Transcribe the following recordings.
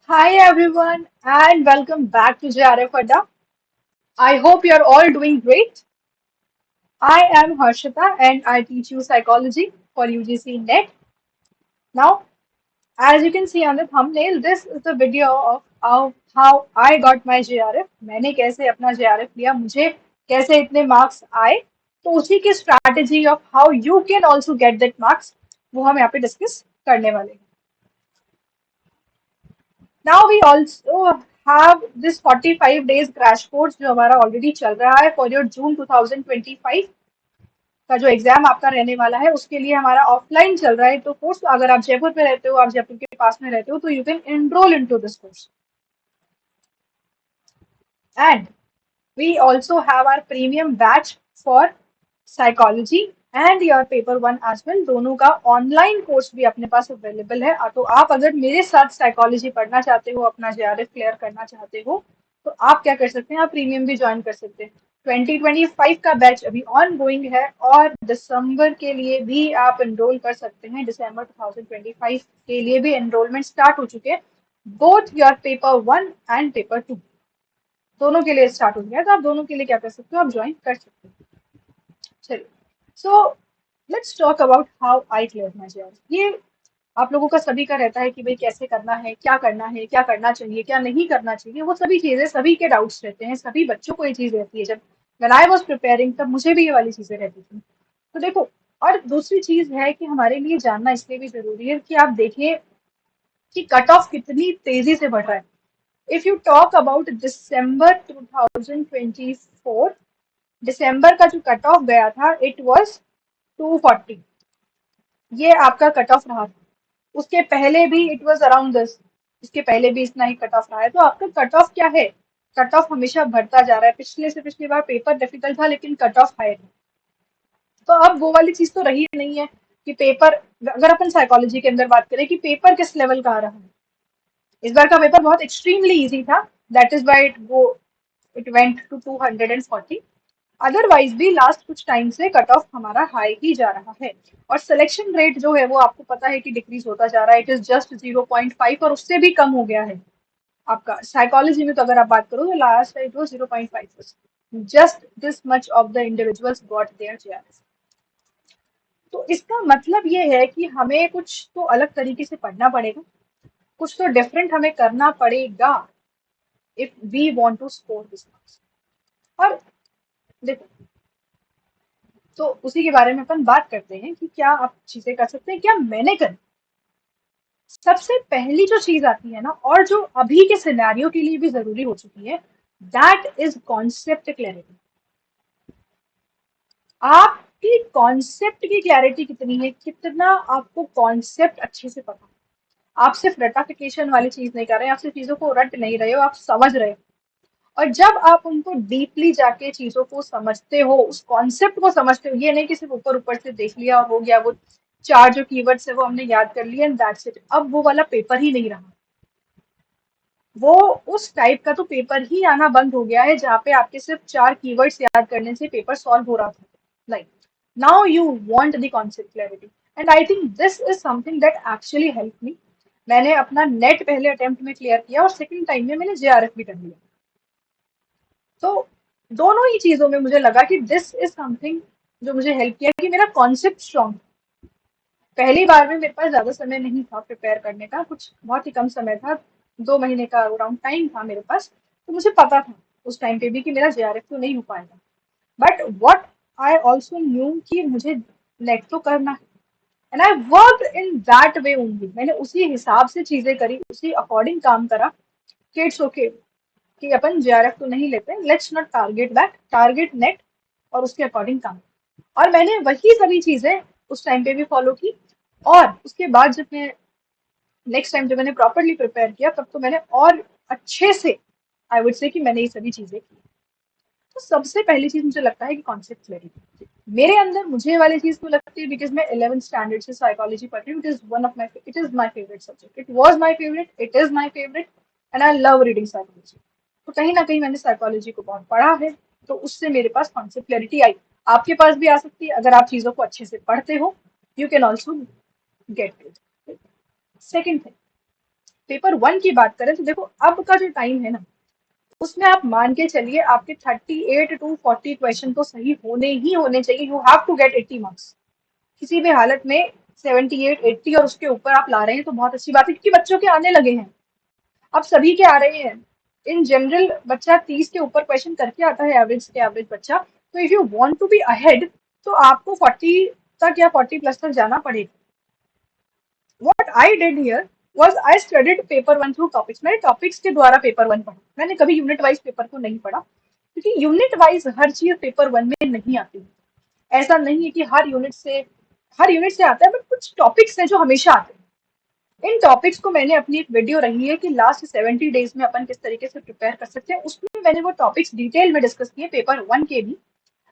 Hi everyone and welcome back to JRF Adda. I hope you're all doing great. I am Harshita and I teach you psychology for UGC NET. Now, as you can see on the thumbnail, this is the video of how I got my JRF. मैंने कैसे अपना JRF लिया, मुझे कैसे इतने marks आए, तो उसी की strategy of how you can also get that marks वो हम यहाँ पे डिस्कस करने वाले हैं. Now we also have this 45 days crash course जो हमारा ऑलरेडी चल रहा है फॉर योर जून 2025 का जो एग्जाम आपका रहने वाला है उसके लिए हमारा ऑफलाइन चल रहा है. तो कोर्स अगर आप जयपुर में रहते हो, आप जयपुर के पास में रहते हो, तो you can enrol into this course. And we also have our premium batch for psychology and your paper one as well. दोनों का ऑनलाइन कोर्स भी अपने पास अवेलेबल है. तो आप अगर मेरे साथ साइकोलॉजी पढ़ना चाहते हो, अपना जेआरएफ क्लियर करना चाहते हो, तो आप क्या कर सकते हैं, आप प्रीमियम भी ज्वाइन कर सकते हैं. 2025 का बैच अभी ऑन गोइंग है और दिसंबर के लिए भी आप एनरोल कर सकते हैं. दिसंबर 2025 के लिए भी एनरोलमेंट स्टार्ट हो चुके हैं, both your paper one and paper two दोनों के लिए स्टार्ट हो गया है. तो आप दोनों के लिए क्या कर सकते हो, आप ज्वाइन कर सकते हो. चलिए, so let's talk about how I clear my JRF. ये आप लोगों का सभी का रहता है कि भाई कैसे करना है, क्या करना चाहिए, क्या नहीं करना चाहिए. वो सभी चीजें सभी के डाउट्स रहते हैं, सभी बच्चों को ये चीज रहती है. जब व्हेन आई वाज प्रिपेयरिंग तब मुझे भी ये वाली चीजें रहती थी. तो देखो, और दूसरी चीज है कि हमारे लिए जानना इसलिए भी जरूरी है कि आप देखिए कि कट ऑफ कितनी तेजी से बढ़ रहा है. इफ यू टॉक अबाउट दिसंबर 2024, दिसंबर का जो कट ऑफ गया था इट वाज 240. ये आपका कट ऑफ रहा था. उसके पहले भी इट वाज अराउंड दिस. इसके पहले भी इतना ही कट ऑफ रहा है. तो आपका कट ऑफ क्या है, कट ऑफ हमेशा बढ़ता जा रहा है. पिछले से पिछली बार पेपर डिफिकल्ट था लेकिन कट ऑफ हाई था. तो अब वो वाली चीज तो रही नहीं है कि पेपर, अगर अपन साइकोलॉजी के अंदर बात करें कि पेपर किस लेवल का आ रहा है. इस बार का पेपर बहुत एक्सट्रीमली इजी था. That is why it went to 240. Otherwise भी लास्ट कुछ टाइम से कट ऑफ हमारा हाई ही जा रहा है. और सिलेक्शन रेट जो है वो आपको पता है कि डिक्रीज होता जा रहा है. इट इज जस्ट 0.5 और उससे भी कम हो गया है. आपका साइकोलॉजी में तो अगर आप बात करो तो last it was 0.5. Just this much of the individuals got their JRF. तो इसका मतलब ये है कि हमें कुछ तो अलग तरीके से पढ़ना पड़ेगा, कुछ तो डिफरेंट हमें करना पड़ेगा if we want to score this marks. और देखो, तो उसी के बारे में अपन बात करते हैं कि क्या आप चीजें कर सकते हैं, क्या मैंने कर. सबसे पहली जो चीज आती है ना, और जो अभी के सिनेरियो के लिए भी जरूरी हो चुकी है, दैट इज कॉन्सेप्ट क्लैरिटी. आपकी कॉन्सेप्ट की क्लैरिटी कितनी है, कितना आपको कॉन्सेप्ट अच्छे से पता है. आप सिर्फ रटाफिकेशन वाली चीज नहीं कर रहे हैं, आप सिर्फ चीजों को रट नहीं रहे हो, आप समझ रहे हो. और जब आप उनको डीपली जाके चीजों को समझते हो, उस कॉन्सेप्ट को समझते हो, ये नहीं कि सिर्फ ऊपर ऊपर से देख लिया और हो गया, वो चार जो कीवर्ड्स है वो हमने याद कर लिए एंड दैट्स इट. अब वो वाला पेपर ही नहीं रहा. वो उस टाइप का तो पेपर ही आना बंद हो गया है जहाँ पे आपके सिर्फ चार कीवर्ड्स याद करने से पेपर सॉल्व हो रहा था. Like now you want the concept clarity and I think this is something that actually help me. मैंने अपना नेट पहले अटेम्प्ट में क्लियर किया और सेकंड टाइम में मैंने जेआरएफ भी कर लिया. तो दोनों ही चीजों में मुझे लगा कि दिस इज समथिंग जो मुझे हेल्प किया कि मेरा कॉन्सेप्ट स्ट्रॉन्ग. पहली बार में मेरे पास ज्यादा समय नहीं था प्रिपेयर करने का, कुछ बहुत ही कम समय था. 2 महीने का अराउंड टाइम था मेरे पास. तो मुझे पता था उस टाइम पे भी कि मेरा जेआरएफ तो नहीं हो पाएगा. But what I also new कि मुझे नेट तो करना है. And I work in that way only. मैंने उसी हिसाब से चीजें करी, उसी अकॉर्डिंग काम करा कि इट्स ओके कि अपन जेआरएफ तो नहीं लेते, let's not target that, target net. और उसके अकॉर्डिंग काम. और मैंने वही सभी चीजें उस टाइम पे भी फॉलो की. और उसके बाद जब मैं नेक्स्ट टाइम जब मैंने प्रॉपरली प्रिपेयर किया तब तो मैंने और अच्छे से, आई वुड से कि मैंने ये सभी चीजें की. तो सबसे पहली चीज मुझे लगता है कि कॉन्सेप्ट क्लैरिटी मेरे अंदर मुझे ये वाली चीज तो लगती है बिकॉज मैं 11th स्टैंडर्ड से साइकोलॉजी पढ़ रही हूँ. It is my favourite subject, it was my favourite, it is my favourite. And I love reading psychology. तो कहीं ना कहीं मैंने साइकोलॉजी को बहुत पढ़ा है. तो उससे मेरे पास कॉन्सेप्ट क्लैरिटी आई. आपके पास भी आ सकती है अगर आप चीजों को अच्छे से पढ़ते हो. You can also get it. Second thing, paper one की बात करें तो देखो अब का जो टाइम है ना, उसमें आप मान के चलिए आपके 38 to 40 क्वेश्चन तो सही होने ही होने चाहिए। You have to get 80 marks किसी भी हालत में। 78 80 और उसके ऊपर आप ला रहे हैं तो बहुत अच्छी बात है, क्योंकि बच्चों के आने लगे हैं, अब सभी के आ रहे हैं। इन जनरल बच्चा 30 के ऊपर क्वेश्चन करके आता है, एवरेज के एवरेज बच्चा। तो if you want to be ahead तो आपको 40 तक या 40 प्लस तक जाना पड़ेगा। What I did here was I studied paper one through topics. मैंने टॉपिक्स के द्वारा पेपर वन पढ़ा, मैंने कभी यूनिट वाइज पेपर को नहीं पढ़ा, क्योंकि यूनिट वाइज हर चीज पेपर वन में नहीं आती। ऐसा नहीं है कि हर यूनिट से आता है, बट कुछ टॉपिक्स हैं जो हमेशा आते हैं। इन टॉपिक्स को मैंने अपनी एक वीडियो रही है कि लास्ट 70 डेज में अपन किस तरीके से प्रिपेयर कर सकते हैं, उसमें मैंने वो टॉपिक्स डिटेल में डिस्कस किए, पेपर वन के भी।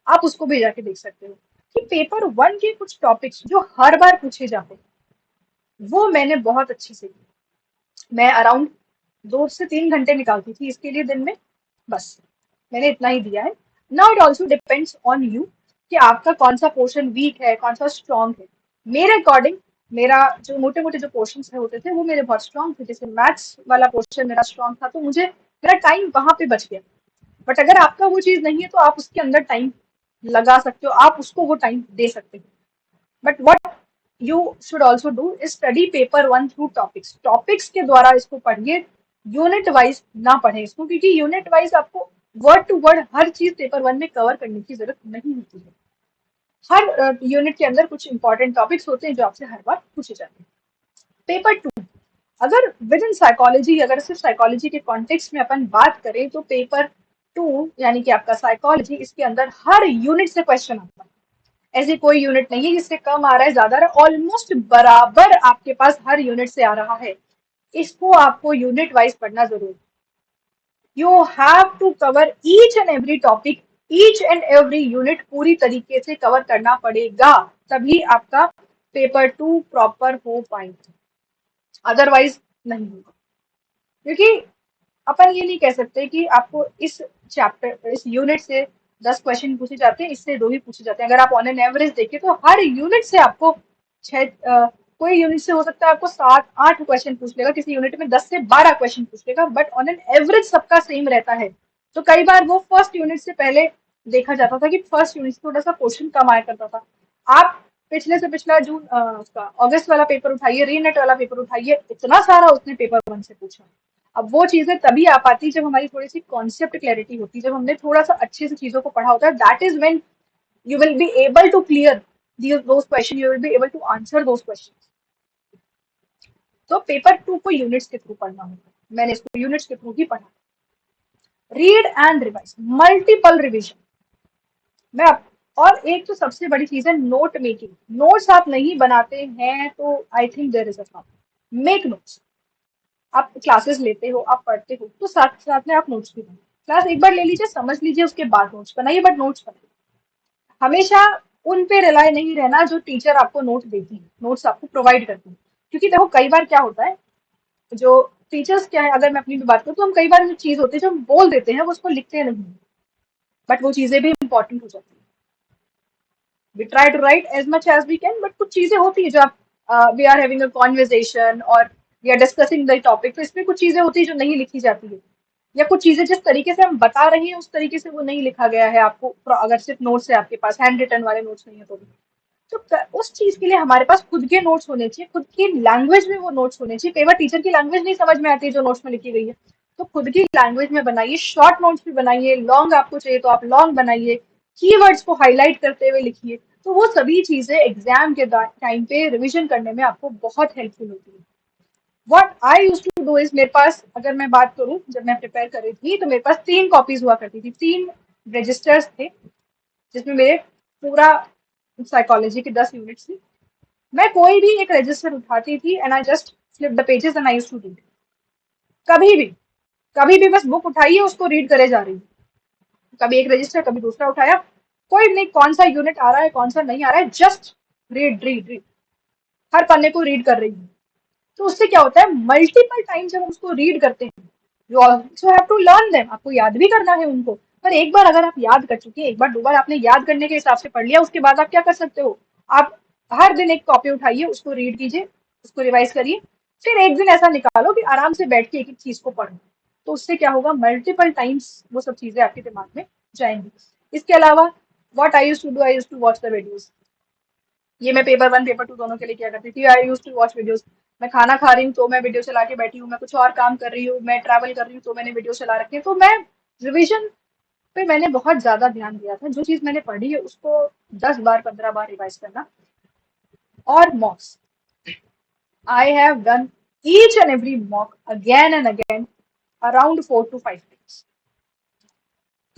आप उसको भी जाके देख सकते हो कि पेपर वन के कुछ टॉपिक्स जो हर बार पूछे जाते हैं वो मैंने बहुत अच्छे से किया। मैं अराउंड 2 से 3 घंटे निकालती थी इसके लिए दिन में, बस मैंने इतना ही दिया है। Now it also depends on you कि आपका कौन सा पोर्शन वीक है, कौन सा स्ट्रॉन्ग है। मेरे अकॉर्डिंग मेरा जो मोटे मोटे जो पोर्शन होते थे वो मेरे बहुत स्ट्रॉन्ग थे। जैसे मैथ्स वाला पोर्शन मेरा स्ट्रॉन्ग था, तो मुझे मेरा टाइम वहां पे बच गया। बट अगर आपका वो चीज नहीं है तो आप उसके अंदर टाइम लगा सकते हो, आप उसको वो टाइम दे सकते हो। But what you should also do is study paper one through topics. Topics के द्वारा इसको पढ़िए, यूनिट वाइज ना पढ़े इसको, क्योंकि यूनिट वाइज आपको वर्ड टू वर्ड हर चीज पेपर वन में कवर करने की जरूरत नहीं होती है। हर यूनिट के अंदर कुछ इंपॉर्टेंट टॉपिक्स होते हैं जो आपसे हर बार पूछे जाते हैं। पेपर टू, अगर विद इन साइकोलॉजी, अगर सिर्फ साइकोलॉजी के कॉन्टेक्स्ट में अपन बात करें तो पेपर टू यानी कि आपका साइकोलॉजी, इसके अंदर हर यूनिट से क्वेश्चन आता है। ऐसी कोई यूनिट नहीं है जिससे कम आ रहा है, ज्यादा आ रहा है, ऑलमोस्ट बराबर आपके पास हर यूनिट से आ रहा है। इसको आपको यूनिट वाइज पढ़ना जरूरी। You have to cover each and every topic, each and every unit पूरी तरीके से कवर करना पड़ेगा, तभी आपका पेपर टू प्रॉपर हो पाएगा, अदरवाइज नहीं होगा। क्योंकि अपन ये नहीं कह सकते कि आपको इस यूनिट से 10 क्वेश्चन पूछे जाते हैं, इससे 2 ही पूछे जाते हैं। अगर आप ऑन एन एवरेज देखें तो हर यूनिट से आपको छह कोई यूनिट से हो सकता है आपको 7 8 क्वेश्चन पूछ लेगा, किसी यूनिट में 10 से 12 क्वेश्चन पूछ लेगा, बट ऑन एन एवरेज सबका सेम रहता है। तो कई बार वो फर्स्ट यूनिट से पहले देखा जाता था कि फर्स्ट यूनिट से थोड़ा सा क्वेश्चन कम आया करता था। आप पिछले से पिछला जून उसका अगस्त वाला पेपर उठाइए, रीनेट वाला पेपर उठाइए, इतना सारा उसने पेपर वन से पूछा। अब वो चीजें तभी आ पाती जब हमारी थोड़ी सी कॉन्सेप्ट क्लैरिटी होती, जब हमने थोड़ा सा अच्छे से चीजों को पढ़ा होता है। That is when you will be able to clear those questions, you will be able to answer those questions. तो पेपर टू को यूनिट्स के थ्रू पढ़ना होगा, मैंने इसको यूनिट्स के थ्रू ही पढ़ा। Read and revise, multiple revision. मैं और एक तो सबसे बड़ी चीज है नोट मेकिंग। नोट्स आप नहीं बनाते हैं तो I think there is a problem. Make notes. आप क्लासेस लेते हो, आप पढ़ते हो, तो साथ साथ में आप नोट्स भी बनाइए। क्लास एक बार ले लीजिए, समझ लीजिए, उसके बाद नोट्स बनाइए, बट नोट्स बनाइए। हमेशा उन पे रिलाई नहीं रहना जो टीचर आपको नोट देती है, नोट्स आपको प्रोवाइड करती है। क्योंकि देखो कई बार क्या होता है, जो टीचर्स क्या है, अगर मैं अपनी भी बात करूँ तो हम कई बार जो चीज होती है जो हम बोल देते हैं वो उसको लिखते नहीं, बट वो चीजें भी इंपॉर्टेंट हो जाती है। We try to write as much as we can, but कुछ चीजें होती है जो आप we are having a conversation और we are discussing the topic, तो इसमें कुछ चीजें होती है जो नहीं लिखी जाती है, या कुछ चीजें जिस तरीके से हम बता रहे हैं उस तरीके से वो नहीं लिखा गया है आपको, अगर सिर्फ नोट्स है आपके पास, हैंड रिटन वाले नोट्स नहीं है तो भी। तो उस चीज के लिए हमारे पास खुद के नोट्स होने चाहिए, खुद की लैंग्वेज में वो नोट्स होने चाहिए। कई बार टीचर की लैंग्वेज नहीं समझ में आती है जो नोट्स में लिखी गई है, तो खुद की लैंग्वेज में बनाइए। शॉर्ट नोट्स भी बनाइए, लॉन्ग आपको चाहिए तो आप लॉन्ग बनाइए, कीवर्ड्स को हाईलाइट करते हुए लिखिए। तो वो सभी चीजें एग्जाम के टाइम पे रिविजन करने में आपको बहुत हेल्पफुल होती है। What I used to do is, मेरे पास अगर मैं बात करूं, जब मैं प्रिपेयर कर रही थी तो मेरे पास 3 कॉपीज हुआ करती थी, 3 रजिस्टर्स थे जिसमें मेरे पूरा साइकोलॉजी की 10 यूनिट्स थी। मैं कोई भी एक रजिस्टर उठाती थी and I just flip the pages and I used to read. कभी भी, कभी भी बस बुक उठाइए, उसको रीड करे जा रही हूँ। कभी एक रजिस्टर, कभी दूसरा उठाया, कोई नहीं कौन सा यूनिट आ रहा है कौन सा नहीं आ रहा है, जस्ट रीड रीड रीड, हर पन्ने को रीड कर रही हूँ। तो उससे क्या होता है, मल्टीपल टाइम जब हम उसको रीड करते हैं, you also have to learn them, आपको याद भी करना है उनको। पर एक बार अगर आप याद कर चुके हैं, एक बार दो बार आपने याद करने के हिसाब से पढ़ लिया, उसके बाद आप क्या कर सकते हो, आप हर दिन एक कॉपी उठाइए, उसको रीड कीजिए, उसको रिवाइज करिए, फिर एक दिन ऐसा निकालो कि आराम से बैठ के एक एक चीज को पढ़ो, तो उससे क्या होगा, मल्टीपल टाइम्स वो सब चीजें आपके दिमाग में जाएंगी। इसके अलावा what I use to do, I use to watch the videos. ये मैं पेपर वन पेपर टू दोनों के लिए क्या करती थी, आई यूज टू वॉच वीडियोस। मैं खाना खा रही हूँ तो मैं वीडियो चला के बैठी हूँ, मैं कुछ और काम कर रही हूँ, मैं ट्रैवल कर रही हूँ तो मैंने वीडियो चला रखी है। तो मैं रिविजन पे मैंने बहुत ज्यादा ध्यान दिया था, जो चीज मैंने पढ़ी है उसको 10 बार 15 बार रिवाइज करना। और मॉक्स, I have done each and every mock again and again around 4 to 5 days।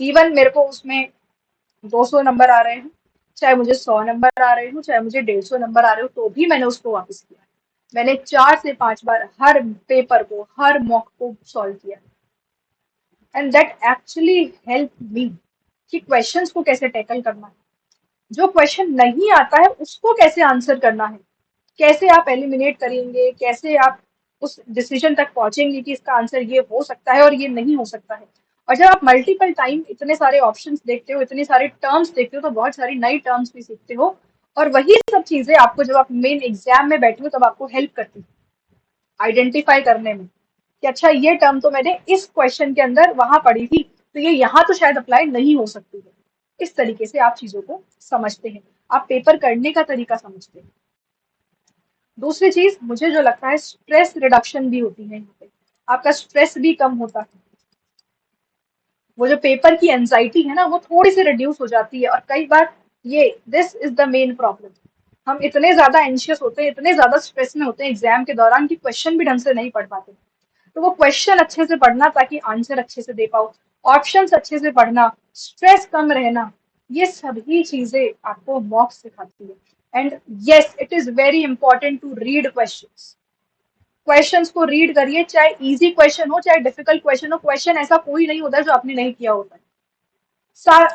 Even मेरे को उसमें 200 नंबर आ रहे हैं, चाहे मुझे 100 नंबर आ रहे हो, चाहे मुझे 150 नंबर आ रहे हो, तो भी मैंने उसको वापस किया। मैंने 4 से 5 बार हर पेपर को, हर मॉक को सॉल्व किया। And that actually help me कि क्वेश्चंस को कैसे टैकल करना है, जो क्वेश्चन नहीं आता है उसको कैसे आंसर करना है, कैसे आप एलिमिनेट करेंगे, कैसे आप उस डिसीजन तक पहुंचेंगे कि इसका आंसर ये हो सकता है और ये नहीं हो सकता है। और जब आप मल्टीपल टाइम इतने सारे ऑप्शंस देखते हो, इतने सारे टर्म्स देखते हो, तो बहुत सारी नई टर्म्स भी सीखते हो। और वही सब चीजें आपको जब आप मेन एग्जाम में बैठे हो तब आपको हेल्प करती है आइडेंटिफाई करने में कि अच्छा ये टर्म तो मैंने इस क्वेश्चन के अंदर वहां पढ़ी थी, तो ये यहाँ तो शायद अप्लाई नहीं हो सकती है। इस तरीके से आप चीजों को समझते हैं, आप पेपर करने का तरीका समझते हैं। दूसरी चीज मुझे जो लगता है, स्ट्रेस रिडक्शन भी होती है यहाँ पे, आपका स्ट्रेस भी कम होता है। वो जो पेपर की एंजाइटी है ना, वो थोड़ी सी रिड्यूस हो जाती है। और कई बार ये this is the main problem, हम इतने ज्यादा एंशियस होते हैं, इतने ज्यादा स्ट्रेस में होते हैं एग्जाम के दौरान कि क्वेश्चन भी ढंग से नहीं पढ़ पाते। तो वो क्वेश्चन अच्छे से पढ़ना ताकि आंसर अच्छे से दे पाओ, ऑप्शंस अच्छे से पढ़ना, स्ट्रेस कम रहना, ये सभी चीजें आपको मॉक सिखाती है। And yes, it is very important to read questions. Questions को रीड करिए, चाहे इजी क्वेश्चन हो चाहे डिफिकल्ट क्वेश्चन हो, क्वेश्चन ऐसा कोई नहीं होता जो आपने नहीं किया होता है।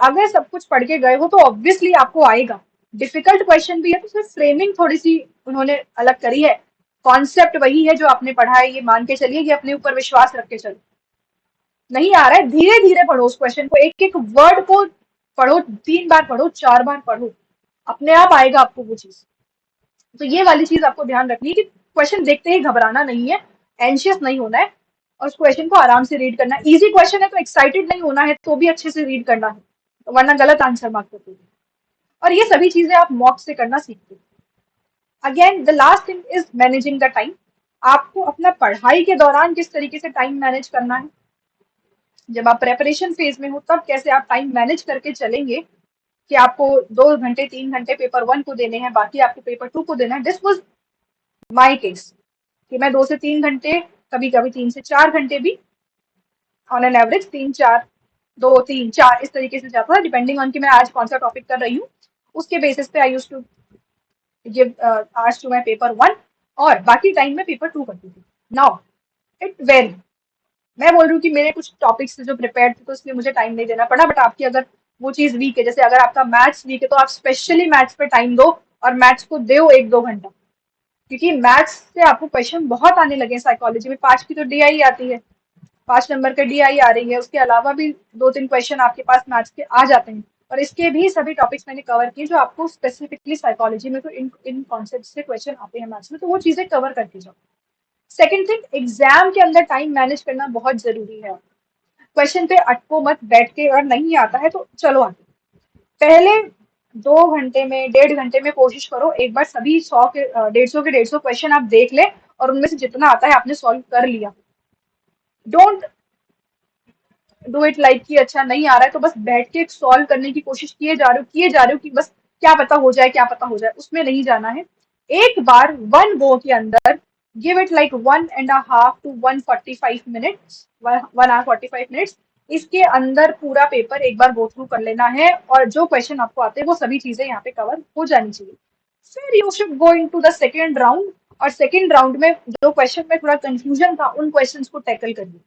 अगर सब कुछ पढ़ के गए हो तो ऑब्वियसली आपको आएगा। डिफिकल्ट क्वेश्चन भी है तो सिर्फ फ्रेमिंग थोड़ी सी उन्होंने अलग करी है, कॉन्सेप्ट वही है जो आपने पढ़ा है, ये मान के चलिए कि अपने ऊपर विश्वास रख के चलो। नहीं आ रहा है, धीरे धीरे पढ़ो उस क्वेश्चन को, एक एक वर्ड को पढ़ो, 3 बार पढ़ो, 4 बार पढ़ो, अपने आप आएगा आपको वो चीज। तो ये वाली चीज आपको ध्यान रखनी है कि क्वेश्चन देखते ही घबराना नहीं है, एंशियस नहीं होना है, और उस क्वेश्चन को आराम से रीड करना है। इजी क्वेश्चन है तो एक्साइटेड नहीं होना है, तो भी अच्छे से रीड करना है, तो वरना गलत आंसर मार्क करते हैं। और ये सभी चीजें आप मॉक से करना सीखते हैं। Again the last thing is managing the time. आपको अपना पढ़ाई के दौरान किस तरीके से टाइम मैनेज करना है, जब आप प्रेपरेशन फेज में हो तब कैसे आप टाइम मैनेज करके चलेंगे कि आपको 2 घंटे 3 घंटे पेपर वन को देने हैं, बाकी आपको पेपर टू को देना है। दिस वॉज माई केस कि मैं 2 से 3 घंटे, कभी कभी 3 से 4 घंटे भी, ऑन एन एवरेज 3 4, 2 3 4 इस तरीके से जाता था, डिपेंडिंग ऑन कि मैं आज कौन सा टॉपिक कर रही हूँ, उसके बेसिस पे आई यूज टू गिव आज टू माई पेपर वन, और बाकी टाइम में पेपर टू करती थी। नाउ इट वेरी, मैं बोल रही हूँ कि मेरे कुछ टॉपिक्स जो प्रिपेयर थे तो इसलिए मुझे टाइम नहीं देना पड़ा, बट आपकी अगर वो चीज वीक है, जैसे अगर आपका मैथ्स वीक है तो आप स्पेशली मैथ्स पे टाइम दो और मैथ्स को दो 1 2 घंटा, क्योंकि मैथ्स से आपको क्वेश्चन बहुत आने लगे हैं। साइकोलॉजी में 5 की तो डीआई आती है, 5 नंबर का डीआई आ रही है, उसके अलावा भी 2 3 क्वेश्चन आपके पास मैथ्स के आ जाते हैं। और इसके भी सभी टॉपिक्स मैंने कवर किए जो आपको स्पेसिफिकली साइकोलॉजी में, तो इन कॉन्सेप्ट से क्वेश्चन आते हैं मैथ्स में, तो वो चीजें कवर करके जाओ। सेकेंड थिंग, एग्जाम के अंदर टाइम मैनेज करना बहुत जरूरी है। क्वेश्चन पे अटको मत बैठ के, और नहीं आता है तो चलो आगे, पहले 2 घंटे में 1.5 घंटे में कोशिश करो एक बार सभी 100 के 150 क्वेश्चन आप देख ले, और उनमें से जितना आता है आपने सॉल्व कर लिया। डोंट डू इट लाइक कि अच्छा नहीं आ रहा है तो बस बैठ के सॉल्व करने की कोशिश किए जा रहे हो कि बस क्या पता हो जाए, क्या पता हो जाए, उसमें नहीं जाना है। एक बार वन गो के अंदर give it like 1.5 to 145 minutes, 1 hour 45 minutes, इसके अंदर पूरा पेपर एक बार गो थ्रू कर लेना है, और जो क्वेश्चन आपको आते हैं वो सभी चीजें यहाँ पे कवर हो जानी चाहिए। फिर you should go in to the second round, और सेकेंड राउंड में जो क्वेश्चन में थोड़ा कंफ्यूजन था उन क्वेश्चन को टैकल करिए।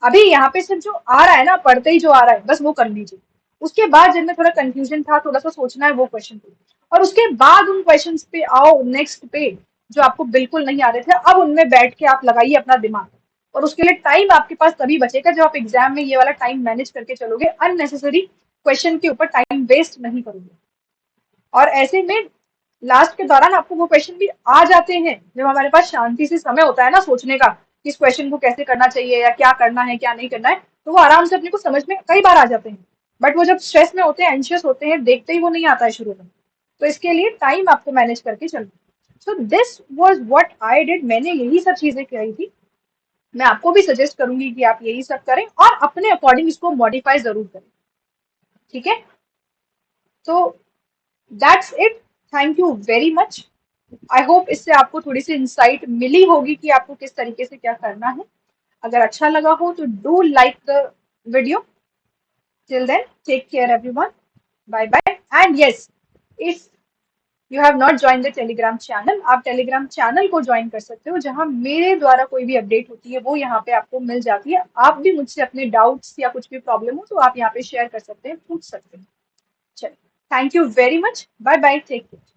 अभी यहाँ पे सिर्फ जो आ रहा है ना, पढ़ते ही जो आ रहा है बस वो कर लीजिए। उसके बाद जिनमें थोड़ा कंफ्यूजन था, थोड़ा सा सोचना है, वो क्वेश्चन पे, और उसके बाद उन क्वेश्चन पे आओ नेक्स्ट पे जो आपको बिल्कुल नहीं आ रहे थे, अब उनमें बैठ के आप लगाइए अपना दिमाग। और उसके लिए टाइम आपके पास तभी बचेगा जब आप एग्जाम में ये वाला टाइम मैनेज करके चलोगे, अननेसेसरी क्वेश्चन के ऊपर टाइम वेस्ट नहीं करोगे। और ऐसे में लास्ट के दौरान आपको वो क्वेश्चन भी आ जाते हैं, जब हमारे पास शांति से समय होता है ना सोचने का कि इस क्वेश्चन को कैसे करना चाहिए या क्या करना है क्या नहीं करना है, तो वो आराम से अपने को समझ में कई बार आ जाते हैं। बट वो जब स्ट्रेस में होते हैं, एंशियस होते हैं, देखते ही वो नहीं आता है शुरू में। तो इसके लिए टाइम आपको मैनेज करके चलना। So this was what I did, मैंने यही सब चीजें करी थी। मैं आपको भी सजेस्ट करूंगी कि आप यही सब करें और अपने अकॉर्डिंग इसको मॉडिफाई जरूर करें। ठीक है, तो that's it. Thank you very much. I hope इससे आपको थोड़ी सी इंसाइट मिली होगी कि आपको किस तरीके से क्या करना है। अगर अच्छा लगा हो तो do like the video. Till then take care everyone, bye bye. And yes, if you have not join the Telegram channel, आप टेलीग्राम चैनल को ज्वाइन कर सकते हो, जहां मेरे द्वारा कोई भी अपडेट होती है वो यहाँ पे आपको मिल जाती है। आप भी मुझसे अपने डाउट्स या कुछ भी प्रॉब्लम हो तो आप यहाँ पे शेयर कर सकते हैं, पूछ सकते हैं। चलिए, thank you very much, bye bye, take care.